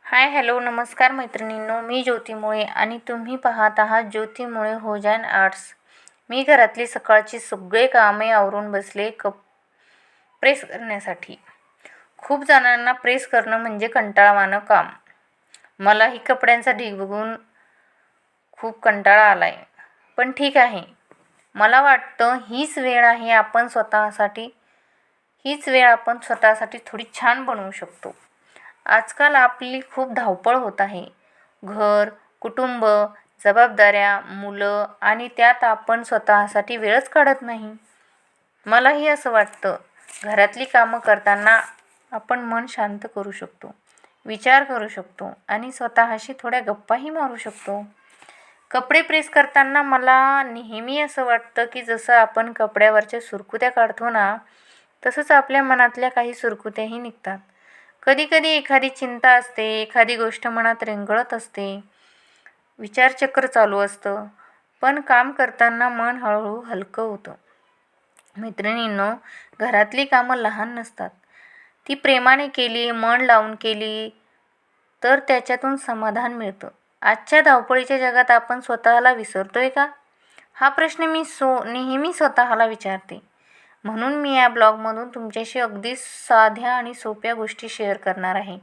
Hi hello नमस्कार मैत्रिणींनो, मी ज्योती मुळे आणि तुम्ही पाहत आहात ज्योती मुळे होजान आर्ट्स. मी घरातली सकाळची सगळे कामे आवरून बसले प्रेस करण्यासाठी. खूप जणांना प्रेस करणं म्हणजे कंटाळवाणं काम. मलाही कपड्यांचा ढीग बघून खूप कंटाळा आलाय. पण ठीक आहे, मला वाटतं हीच वेळ आपण स्वतःसाठी थोडी छान बनवू शकतो. आजकाल आपली खूप धावपळ होत आहे. घर, कुटुंब, जबाबदाऱ्या, मुलं आणि त्यात आपण स्वतःसाठी वेळच काढत नाही. मलाही असं वाटतं. घरातली कामं करताना आपण मन शांत करू शकतो, विचार करू शकतो आणि स्वतःशी थोड्या गप्पाही मारू शकतो. कपडे प्रेस करताना मला नेहमी असं वाटतं की जसं आपण कपड्यावरच्या सुरकुत्या काढतो ना, तसंच आपल्या मनातल्या काही सुरकुत्याही निघतात. कधीकधी एखादी चिंता असते, एखादी गोष्ट मनात रेंगाळत असते, विचारचक्र चालू असतं, पण काम करताना मन हळूहळू हलकं होतं. मैत्रिणींनो, घरातली कामं लहान नसतात. ती प्रेमाने केली, मन लावून केली तर त्याच्यातून समाधान मिळतं. आजच्या धावपळीच्या जगात आपण स्वतःला विसरतोय का? हा प्रश्न मी नेहमी स्वतःला विचारते. म्हणून मी या ब्लॉगमधून तुमच्याशी अगदी साध्या आणि सोप्या गोष्टी शेअर करणार आहे.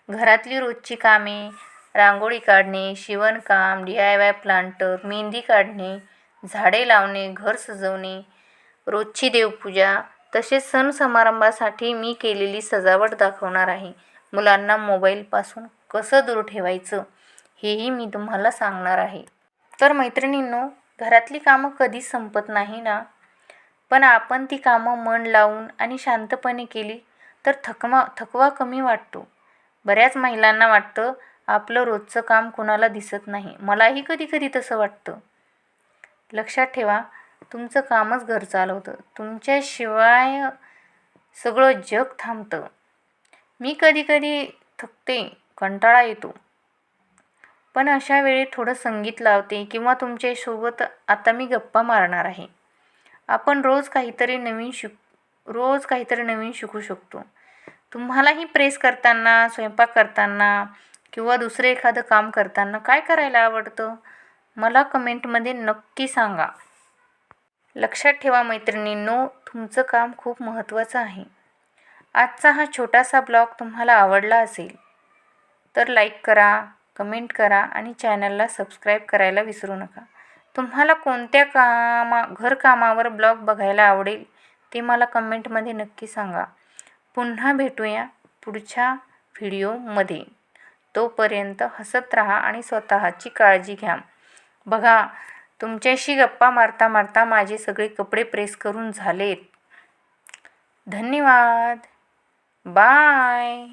घरातली रोजची कामे, रांगोळी काढणे, शिवणकाम, DIY प्लांटर, मेहंदी काढणे, झाडे लावणे, घर सजवणे, रोजची देवपूजा, तसेच सण समारंभासाठी मी केलेली सजावट दाखवणार आहे. मुलांना मोबाईलपासून कसं दूर ठेवायचं हेही मी तुम्हाला सांगणार आहे. तर मैत्रिणींनो, घरातली कामं कधीच संपत नाही ना, पण आपण ती कामं मन लावून आणि शांतपणे केली तर थकवा कमी वाटतो. बऱ्याच महिलांना वाटतं आपलं रोजचं काम कुणाला दिसत नाही. मलाही कधी तसं वाटतं. लक्षात ठेवा, तुमचं कामच घर चालवतं. तुमच्याशिवाय सगळं जग थांबतं. मी कधी थकते, कंटाळा येतो, पण अशा वेळी थोडं संगीत लावते किंवा तुमच्यासोबत आता मी गप्पा मारणार आहे. आपण रोज काहीतरी नवीन शिकू शकतो. तुम्हालाही प्रेस करताना, स्वयंपाक करताना किंवा दुसरं एखादं काम करताना काय करायला आवडतं? मला कमेंटमध्ये नक्की सांगा. लक्षात ठेवा मैत्रिणींनो, तुमचं काम खूप महत्त्वाचं आहे. आजचा हा छोटासा ब्लॉग तुम्हाला आवडला असेल तर लाईक करा, कमेंट करा आणि चॅनलला सबस्क्राईब करायला विसरू नका. तुम्हाला कोणत्या घरकामावर ब्लॉग बघायला आवडेल ते मला कमेंटमध्ये नक्की सांगा. पुन्हा भेटूया पुढच्या व्हिडिओमध्ये. तोपर्यंत हसत राहा आणि स्वतःची काळजी घ्या. बघा, तुमच्याशी गप्पा मारता मारता माझे सगळे कपडे प्रेस करून झालेत. धन्यवाद. बाय.